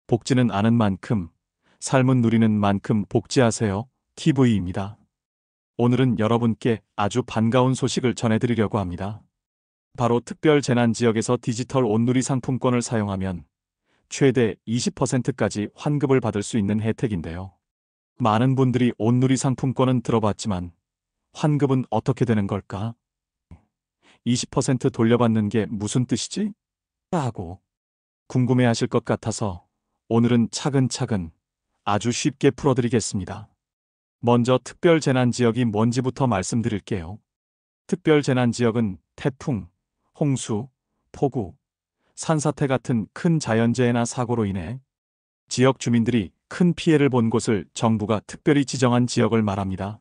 복지는 아는 만큼, 삶은 누리는 만큼 복지하세요. TV입니다. 오늘은 여러분께 아주 반가운 소식을 전해드리려고 합니다. 바로 특별재난지역에서 디지털 온누리 상품권을 사용하면 최대 20%까지 환급을 받을 수 있는 혜택인데요. 많은 분들이 온누리 상품권은 들어봤지만 환급은 어떻게 되는 걸까? 20% 돌려받는 게 무슨 뜻이지? 하고 궁금해하실 것 같아서 오늘은 차근차근 아주 쉽게 풀어드리겠습니다. 먼저 특별재난지역이 뭔지부터 말씀드릴게요. 특별재난지역은 태풍, 홍수, 폭우, 산사태 같은 큰 자연재해나 사고로 인해 지역 주민들이 큰 피해를 본 곳을 정부가 특별히 지정한 지역을 말합니다.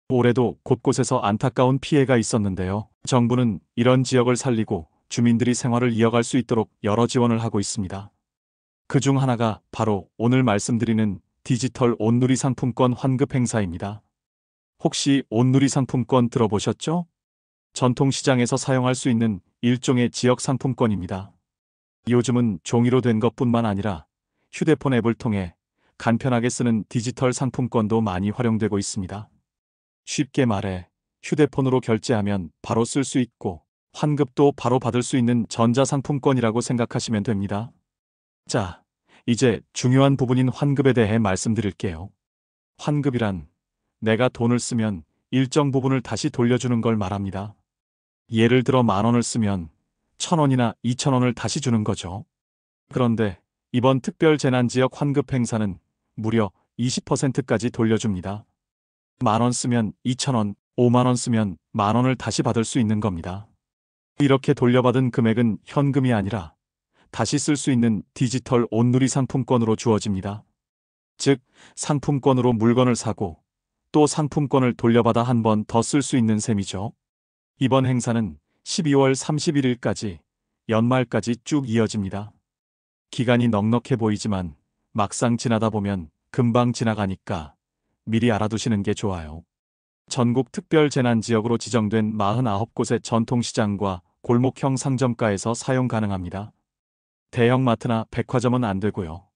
올해도 곳곳에서 안타까운 피해가 있었는데요. 정부는 이런 지역을 살리고 주민들이 생활을 이어갈 수 있도록 여러 지원을 하고 있습니다. 그중 하나가 바로 오늘 말씀드리는 디지털 온누리 상품권 환급 행사입니다. 혹시 온누리 상품권 들어보셨죠? 전통시장에서 사용할 수 있는 일종의 지역 상품권입니다. 요즘은 종이로 된 것뿐만 아니라 휴대폰 앱을 통해 간편하게 쓰는 디지털 상품권도 많이 활용되고 있습니다. 쉽게 말해 휴대폰으로 결제하면 바로 쓸 수 있고 환급도 바로 받을 수 있는 전자상품권이라고 생각하시면 됩니다. 자, 이제 중요한 부분인 환급에 대해 말씀드릴게요. 환급이란 내가 돈을 쓰면 일정 부분을 다시 돌려주는 걸 말합니다. 예를 들어 10,000원을 쓰면 1,000원이나 2,000원을 다시 주는 거죠. 그런데 이번 특별재난지역 환급 행사는 무려 20%까지 돌려줍니다. 10,000원 쓰면 2,000원, 50,000원 쓰면 10,000원을 다시 받을 수 있는 겁니다. 이렇게 돌려받은 금액은 현금이 아니라 다시 쓸 수 있는 디지털 온누리 상품권으로 주어집니다. 즉, 상품권으로 물건을 사고 또 상품권을 돌려받아 한 번 더 쓸 수 있는 셈이죠. 이번 행사는 12월 31일까지 연말까지 쭉 이어집니다. 기간이 넉넉해 보이지만 막상 지나다 보면 금방 지나가니까 미리 알아두시는 게 좋아요. 전국 특별재난지역으로 지정된 49곳의 전통시장과 골목형 상점가에서 사용 가능합니다. 대형마트나 백화점은 안 되고요.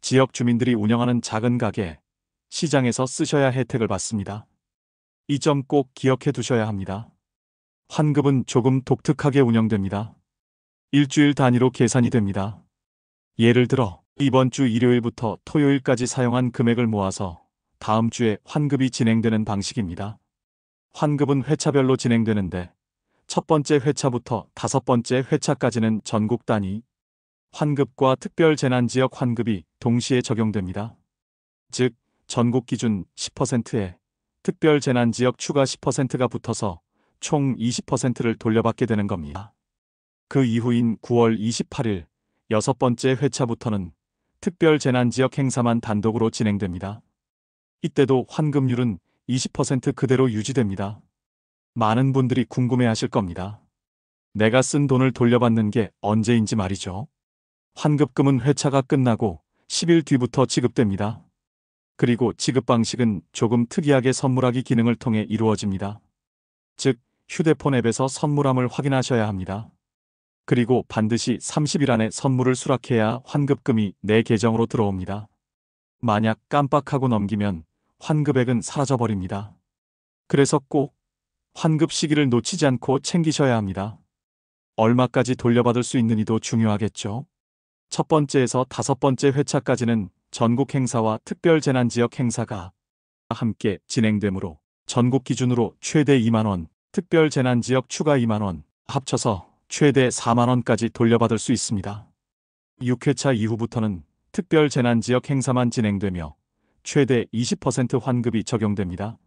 지역 주민들이 운영하는 작은 가게, 시장에서 쓰셔야 혜택을 받습니다. 이 점 꼭 기억해 두셔야 합니다. 환급은 조금 독특하게 운영됩니다. 일주일 단위로 계산이 됩니다. 예를 들어 이번 주 일요일부터 토요일까지 사용한 금액을 모아서 다음 주에 환급이 진행되는 방식입니다. 환급은 회차별로 진행되는데 첫 번째 회차부터 5번째 회차까지는 전국 단위 환급과 특별재난지역 환급이 동시에 적용됩니다. 즉, 전국 기준 10%에 특별재난지역 추가 10%가 붙어서 총 20%를 돌려받게 되는 겁니다. 그 이후인 9월 28일 6번째 회차부터는 특별재난지역 행사만 단독으로 진행됩니다. 이때도 환급률은 20% 그대로 유지됩니다. 많은 분들이 궁금해하실 겁니다. 내가 쓴 돈을 돌려받는 게 언제인지 말이죠. 환급금은 회차가 끝나고 10일 뒤부터 지급됩니다. 그리고 지급 방식은 조금 특이하게 선물하기 기능을 통해 이루어집니다. 즉, 휴대폰 앱에서 선물함을 확인하셔야 합니다. 그리고 반드시 30일 안에 선물을 수락해야 환급금이 내 계정으로 들어옵니다. 만약 깜빡하고 넘기면 환급액은 사라져버립니다. 그래서 꼭 환급 시기를 놓치지 않고 챙기셔야 합니다. 얼마까지 돌려받을 수 있느니도 중요하겠죠. 첫 번째에서 5번째 회차까지는 전국 행사와 특별재난지역 행사가 함께 진행되므로 전국 기준으로 최대 2만원, 특별재난지역 추가 2만원, 합쳐서 최대 4만원까지 돌려받을 수 있습니다. 6회차 이후부터는 특별재난지역 행사만 진행되며 최대 20% 환급이 적용됩니다.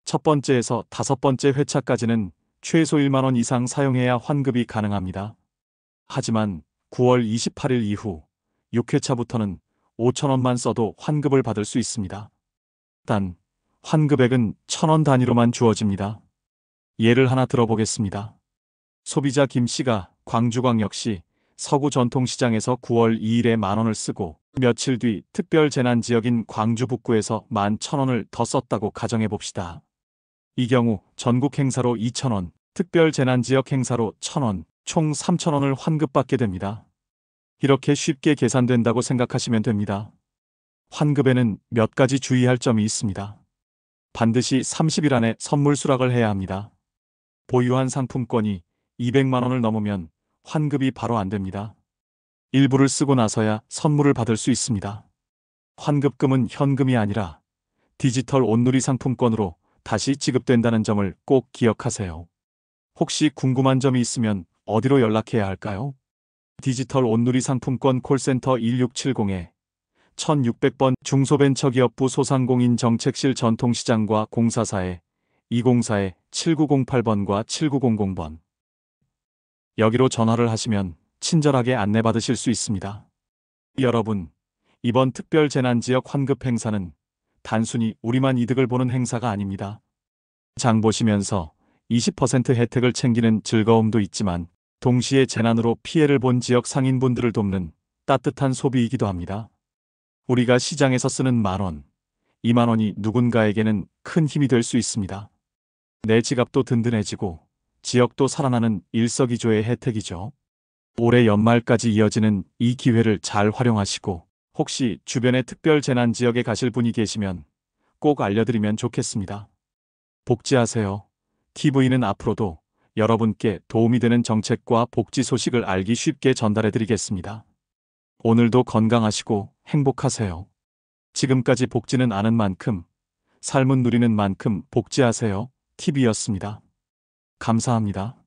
첫 번째에서 5번째 회차까지는 최소 1만원 이상 사용해야 환급이 가능합니다. 하지만 9월 28일 이후 6회차부터는 5,000원만 써도 환급을 받을 수 있습니다. 단, 환급액은 1,000원 단위로만 주어집니다. 예를 하나 들어보겠습니다. 소비자 김씨가 광주광역시 서구 전통시장에서 9월 2일에 10,000원을 쓰고 며칠 뒤 특별재난지역인 광주 북구에서 11,000원을 더 썼다고 가정해봅시다. 이 경우 전국 행사로 2,000원, 특별재난지역 행사로 1,000원, 총 3,000원을 환급받게 됩니다. 이렇게 쉽게 계산된다고 생각하시면 됩니다. 환급에는 몇 가지 주의할 점이 있습니다. 반드시 30일 안에 선물 수락을 해야 합니다. 보유한 상품권이 200만 원을 넘으면 환급이 바로 안 됩니다. 일부를 쓰고 나서야 선물을 받을 수 있습니다. 환급금은 현금이 아니라 디지털 온누리 상품권으로 다시 지급된다는 점을 꼭 기억하세요. 혹시 궁금한 점이 있으면 어디로 연락해야 할까요? 디지털 온누리 상품권 콜센터 1670-1600번 중소벤처기업부 소상공인 정책실 전통시장과 공사사에 204-7908번과 7900번 여기로 전화를 하시면 친절하게 안내받으실 수 있습니다. 여러분, 이번 특별 재난지역 환급 행사는 단순히 우리만 이득을 보는 행사가 아닙니다. 장 보시면서 20% 혜택을 챙기는 즐거움도 있지만 동시에 재난으로 피해를 본 지역 상인분들을 돕는 따뜻한 소비이기도 합니다. 우리가 시장에서 쓰는 10,000원, 20,000원이 누군가에게는 큰 힘이 될 수 있습니다. 내 지갑도 든든해지고 지역도 살아나는 일석이조의 혜택이죠. 올해 연말까지 이어지는 이 기회를 잘 활용하시고 혹시 주변에 특별 재난 지역에 가실 분이 계시면 꼭 알려드리면 좋겠습니다. 복지하세요. TV는 앞으로도 여러분께 도움이 되는 정책과 복지 소식을 알기 쉽게 전달해드리겠습니다. 오늘도 건강하시고 행복하세요. 지금까지 복지는 아는 만큼, 삶은 누리는 만큼 복지하세요. TV였습니다. 감사합니다.